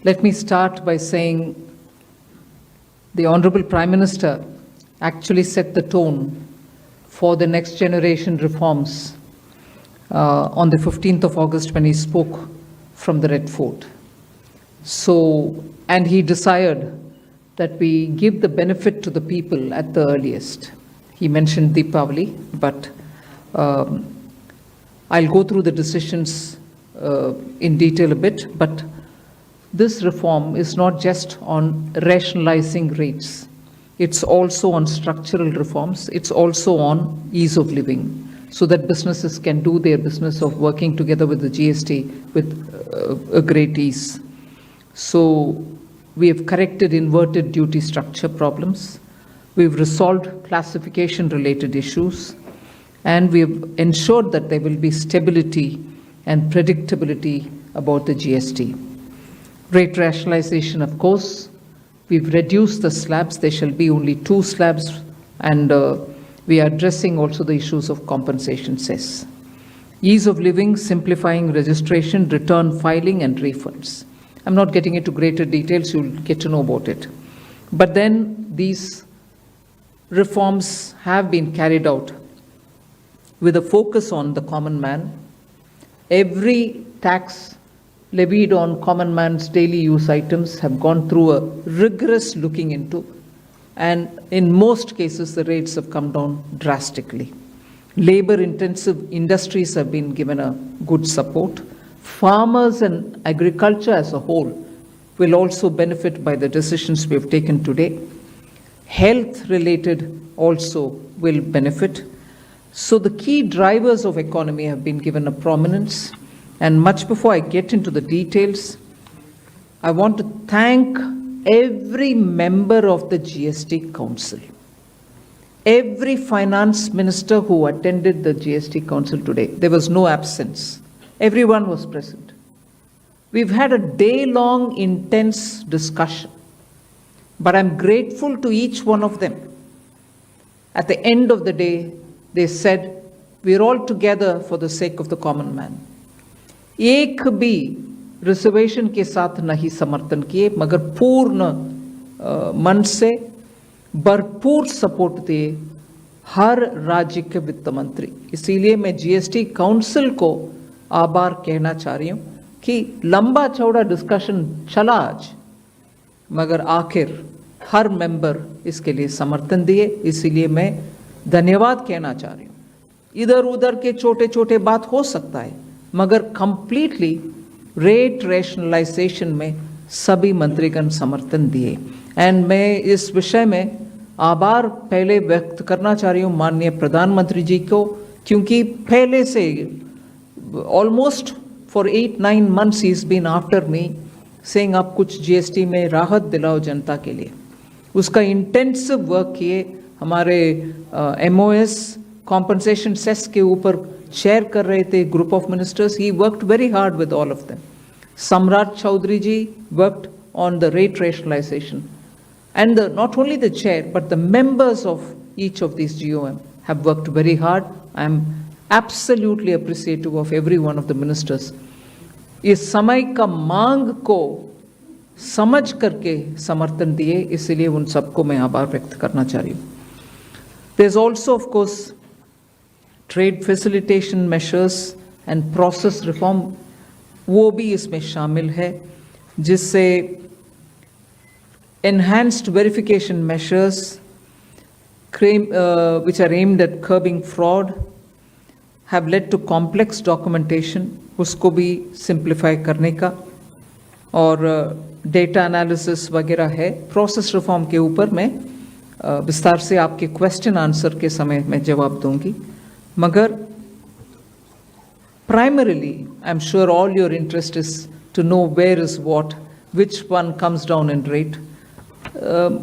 Let me start by saying the Honorable Prime Minister actually set the tone for the next generation reforms on the 15th of August when he spoke from the Red Fort. So, and he desired that we give the benefit to the people at the earliest. He mentioned Deepavali, but I'll go through the decisions in detail a bit, but this reform is not just on rationalizing rates. It's also on structural reforms. It's also on ease of living, so that businesses can do their business of working together with the GST with a great ease. So we have corrected inverted duty structure problems. We've resolved classification related issues, and we've ensured that there will be stability and predictability about the GST. Rate rationalization, of course. We've reduced the slabs. There shall be only 2 slabs, and we are addressing also the issues of compensation cess. Ease of living, simplifying registration, return filing, and refunds. I'm not getting into greater details. You'll get to know about it. But then these reforms have been carried out with a focus on the common man. Every tax levied on common man's daily use items have gone through a rigorous looking into, and in most cases the rates have come down drastically. Labor intensive industries have been given a good support. Farmers and agriculture as a whole will also benefit by the decisions we have taken today. Health related also will benefit. So the key drivers of economy have been given a prominence. And much before I get into the details, I want to thank every member of the GST Council, every finance minister who attended the GST Council today. There was no absence. Everyone was present. We've had a day-long intense discussion, but I'm grateful to each one of them. At the end of the day, they said, we're all together for the sake of the common man. एक भी reservation के साथ नहीं समर्थन किए, मगर पूर्ण मन से भरपूर सपोर्ट दिए हर राज्य के वित्त मंत्री. इसीलिए मैं जीएसटी काउंसिल को आभार कहना चाह रही हूँ कि लंबा चौड़ा डिस्कशन चला आज, मगर आखिर हर मेंबर इसके लिए समर्थन दिए. इसीलिए मैं धन्यवाद कहना चाह रही हूँ. इधर उधर के छोटे छोटे बात हो सकता है, मगर कंप्लीटली रेट रैशनलाइजेशन में सभी मंत्रीगण समर्थन दिए. एंड मैं इस विषय में आभार पहले व्यक्त करना चाह रही हूँ माननीय प्रधानमंत्री जी को, क्योंकि पहले से almost for 8-9 months he is been after me saying आप कुछ जीएसटी में राहत दिलाओ जनता के लिए. उसका इंटेंसिव वर्क किए. हमारे MOS कॉम्पनसेशन सेस के ऊपर शेयर कर रहे थे group of ministers. He worked very hard with all of them. Samrat Choudhary ji worked on the rate rationalisation, and not only the chair but the members of each of these GOM have worked very hard. I am absolutely appreciative of every one of the ministers. इस समय का मांग को समझ करके समर्थन दिए, इसलिए उन सबको मैं आभार व्यक्त करना चाह रही हूँ. There's also of course trade facilitation measures and process reform, वो भी इसमें शामिल है, जिससे enhanced verification measures which are aimed at curbing fraud have led to complex documentation, उसको भी simplify करने का, और data analysis वगैरह है. process reform के ऊपर मैं विस्तार से आपके question answer के समय में जवाब दूंगी. मगर primarily I'm sure all your interest is to know where is what, which one comes down in rate.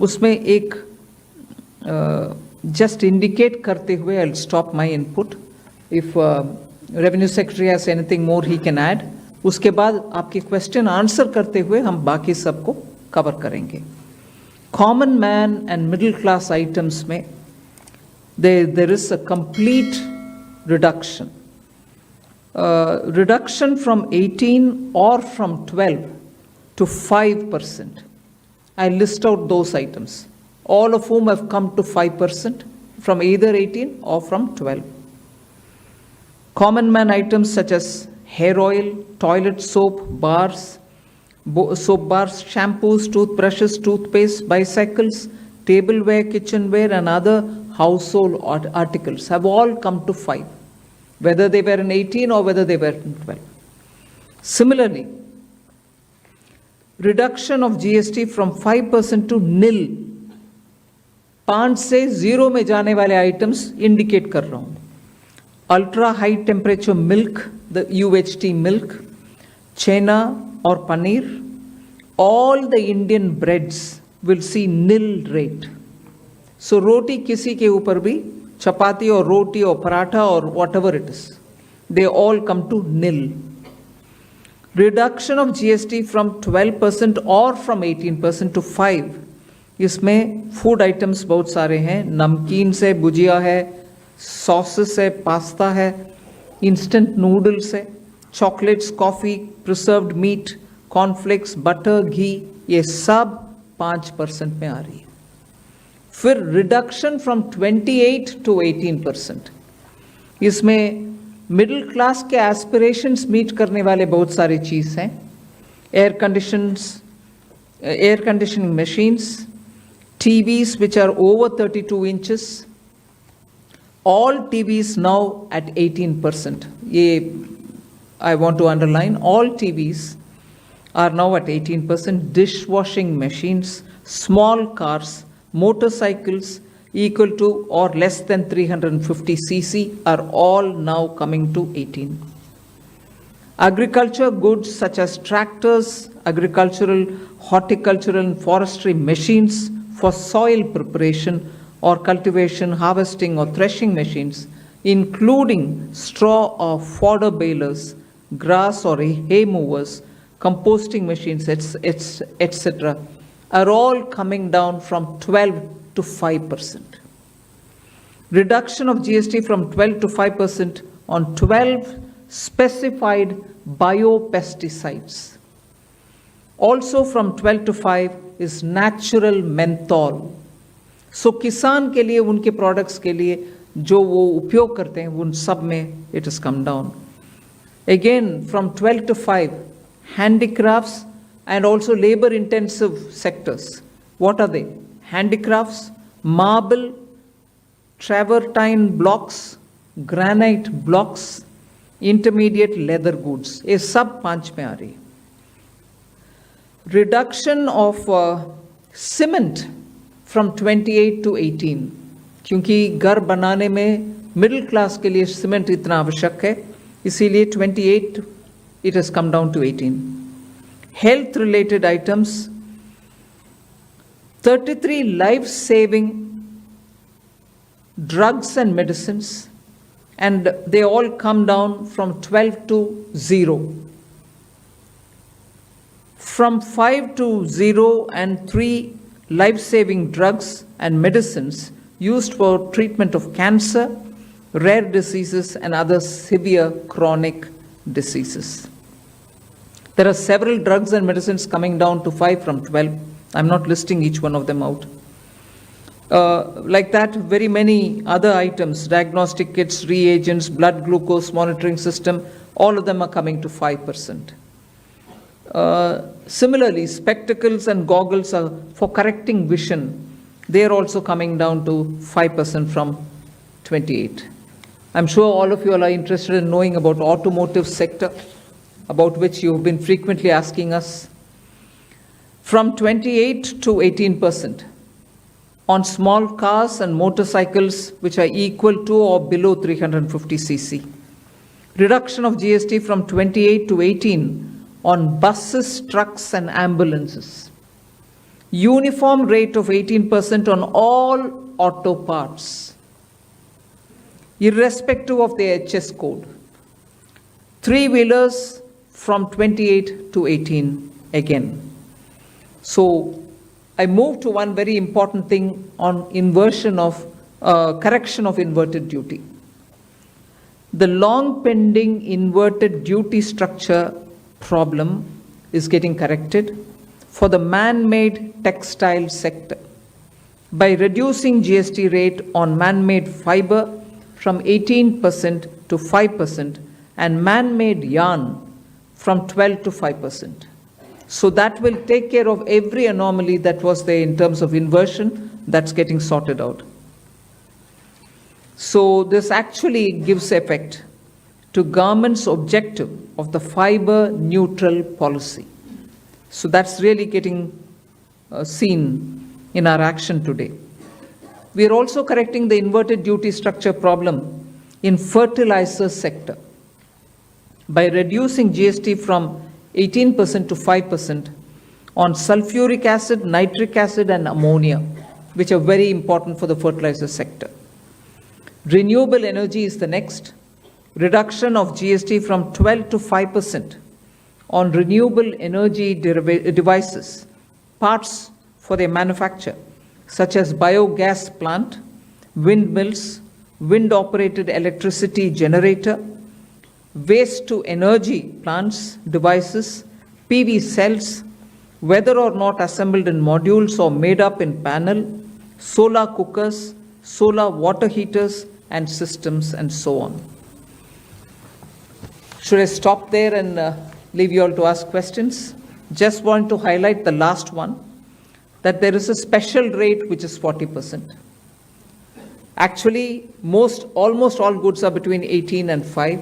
उसमें एक just indicate करते हुए I'll stop my input. If Revenue Secretary has anything more he can add. उसके बाद आपके question answer करते हुए हम बाकी सबको cover करेंगे. Common man and middle class items में there is a complete reduction from 18 or from 12 to 5%. I list out those items, all of whom have come to 5% from either 18 or from 12. Common man items such as hair oil, toilet soap, soap bars, shampoos, toothbrushes, toothpaste, bicycles, tableware, kitchenware, and other household articles have all come to 5, whether they were in 18 or whether they were in 12. Similarly, reduction of GST from 5% to nil, 5 से 0 में जाने वाले items indicate कर रहा हूँ. Ultra high temperature milk, the UHT milk, chena or paneer, all the Indian breads will see nil rate. So roti kisi ke upar bhi, chapati or roti or paratha or whatever it is, they all come to nil. Reduction of GST from 12% or from 18% to 5, इसमें food items बहुत सारे हैं, नमकीन से भुजिया है, sauces है, pasta है, instant noodles है, chocolates, coffee, preserved meat, cornflakes, butter, ghee, ये सब 5% में आ रही है. फिर रिडक्शन फ्रॉम 28 टू 18%, इसमें मिडिल क्लास के एस्पिरेशंस मीट करने वाले बहुत सारे चीज हैं. Air conditioning machines, TVs which are over 32 inches, all TVs now at 18%. I want to underline, all TVs are now at 18%. Dishwashing machines, small cars, motorcycles equal to or less than 350 cc are all now coming to 18. Agriculture goods such as tractors, agricultural, horticultural and forestry machines for soil preparation or cultivation, harvesting or threshing machines, including straw or fodder balers, grass or hay movers, composting machines, etc., are all coming down from 12 to 5%. Reduction of GST from 12 to 5% on 12 specified biopesticides. Also from 12 to 5 is natural menthol. So किसान के लिए, उनके products के लिए जो वो उपयोग करते हैं, उन सब में it has come down. Again from 12 to 5, handicrafts and also labor intensive sectors. What are they? Handicrafts, marble, travertine blocks, granite blocks, intermediate leather goods. ये सब 5 में आ रही है. Reduction of cement from 28 to 18, क्योंकि घर बनाने में मिडिल क्लास के लिए सीमेंट इतना आवश्यक है, इसीलिए 28 it has come down to 18. Health related items, 33 life saving drugs and medicines, and they all come down from 12 to 0. From 5 to 0 and 3 life-saving drugs and medicines used for treatment of cancer, rare diseases, and other severe chronic diseases. There are several drugs and medicines coming down to 5 from 12. I'm not listing each one of them out. Like that, very many other items, diagnostic kits, reagents, blood glucose monitoring system, all of them are coming to 5%. Similarly, spectacles and goggles are for correcting vision. They are also coming down to 5% from 28. I'm sure all of you are interested in knowing about automotive sector, about which you have been frequently asking us. From 28 to 18% on small cars and motorcycles which are equal to or below 350 cc. Reduction of GST from 28 to 18 on buses, trucks and ambulances. Uniform rate of 18% on all auto parts, irrespective of the HS code. Three-wheelers from 28 to 18 again. So I move to one very important thing on inversion of, correction of inverted duty. The long pending inverted duty structure problem is getting corrected for the man-made textile sector by reducing GST rate on man-made fiber from 18% to 5% and man-made yarn from 12 to 5%. So that will take care of every anomaly that was there in terms of inversion that's getting sorted out. So this actually gives effect to government's objective of the fiber neutral policy. So that's really getting seen in our action today. We are also correcting the inverted duty structure problem in fertilizer sector by reducing GST from 18% to 5% on sulfuric acid, nitric acid, and ammonia, which are very important for the fertilizer sector. Renewable energy is the next. Reduction of GST from 12 to 5% on renewable energy devices, parts for their manufacture, such as biogas plant, windmills, wind-operated electricity generator, waste-to-energy plants, devices, PV cells, whether or not assembled in modules or made up in panel, solar cookers, solar water heaters and systems, and so on. Should I stop there and leave you all to ask questions? Just want to highlight the last one, that there is a special rate which is 40%. Actually, almost all goods are between 18 and 5.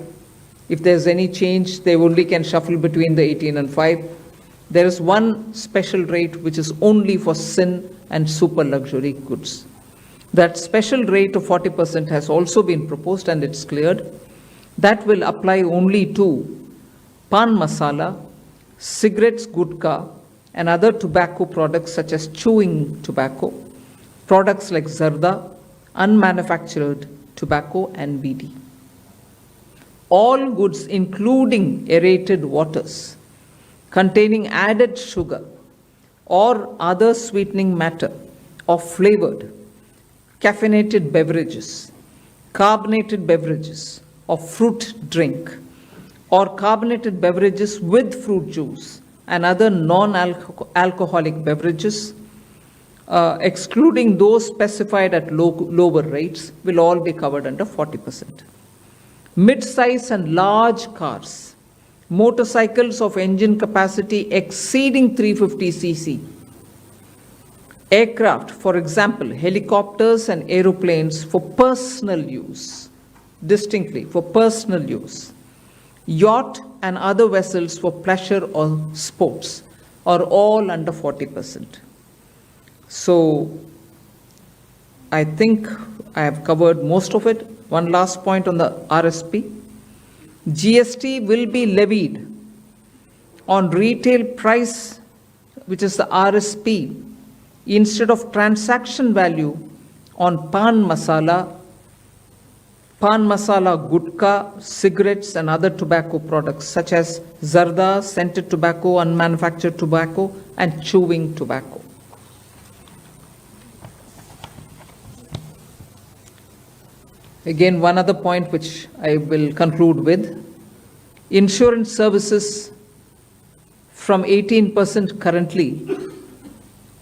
If there's any change, they only can shuffle between the 18 and 5. There is one special rate which is only for sin and super luxury goods. That special rate of 40% has also been proposed and it's cleared. That will apply only to pan masala, cigarettes, gutka, and other tobacco products such as chewing tobacco, products like zarda, unmanufactured tobacco, and BD. All goods, including aerated waters, containing added sugar or other sweetening matter or flavored, caffeinated beverages, carbonated beverages, or fruit drink, or carbonated beverages with fruit juice and other non-alcoholic beverages, excluding those specified at lower rates, will all be covered under 40%. Mid-size and large cars, motorcycles of engine capacity exceeding 350 cc, aircraft, for example, helicopters and aeroplanes for personal use, distinctly for personal use, yacht and other vessels for pleasure or sports are all under 40%. So I think I have covered most of it. One last point on the RSP. GST will be levied on retail price, which is the RSP, instead of transaction value on pan masala, gutka, cigarettes, and other tobacco products such as zarda, scented tobacco, unmanufactured tobacco, and chewing tobacco. Again, one other point which I will conclude with. Insurance services from 18% currently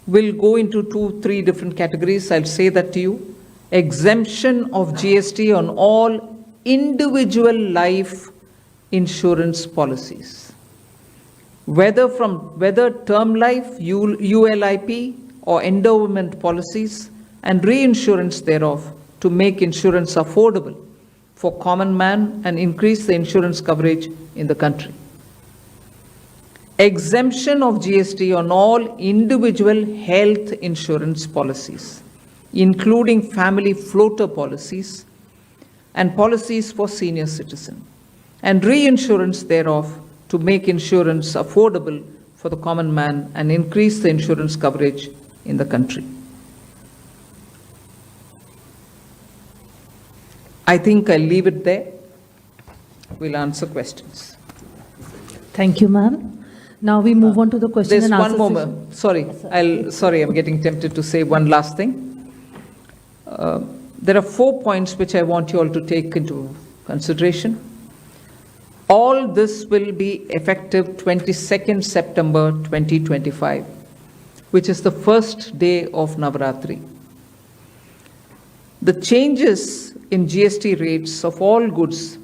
will go into 2-3 different categories. I'll say that to you. Exemption of GST on all individual life insurance policies, whether term life, ULIP, or endowment policies, and reinsurance thereof, to make insurance affordable for common man and increase the insurance coverage in the country. Exemption of GST on all individual health insurance policies, including family floater policies and policies for senior citizen, and reinsurance thereof to make insurance affordable for the common man and increase the insurance coverage in the country. I think I'll leave it there. We'll answer questions. Thank you, ma'am. Now we move on to the question There's and answer one more. Sorry, I'm getting tempted to say one last thing. There are 4 points which I want you all to take into consideration. All this will be effective 22nd September 2025, which is the first day of Navaratri. The changes in GST rates of all goods,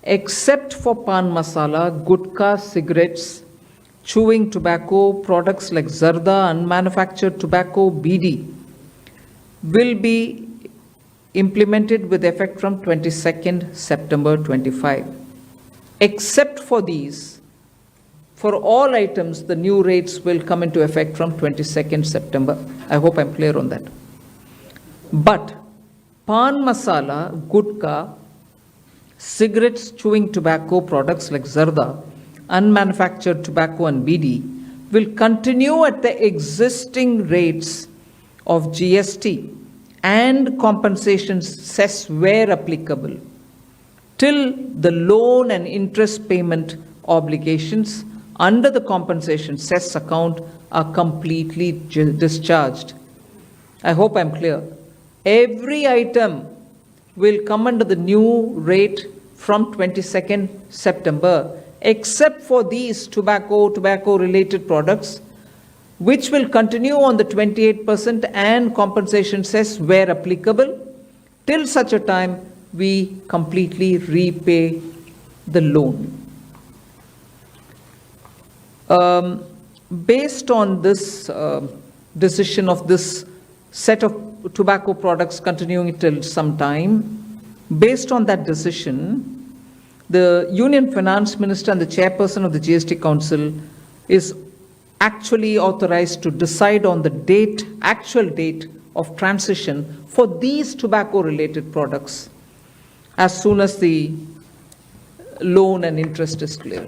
except for pan masala, gutka, cigarettes, chewing tobacco, products like zarda, unmanufactured tobacco, BD, will be implemented with effect from 22nd September 25. Except for these, for all items, the new rates will come into effect from 22nd September. I hope I'm clear on that. But pan masala, gutka, cigarettes, chewing tobacco, products like zarda, unmanufactured tobacco and BD will continue at the existing rates of GST and compensation cess where applicable, till the loan and interest payment obligations under the compensation cess account are completely discharged. I hope I'm clear. Every item will come under the new rate from 22nd September, except for these tobacco-related products, which will continue on the 28% and compensation cess where applicable, till such a time we completely repay the loan. Based on this decision of this set of tobacco products continuing till some time, based on that decision, the Union Finance Minister and the Chairperson of the GST Council is actually authorized to decide on the actual date of transition for these tobacco-related products as soon as the loan and interest is clear.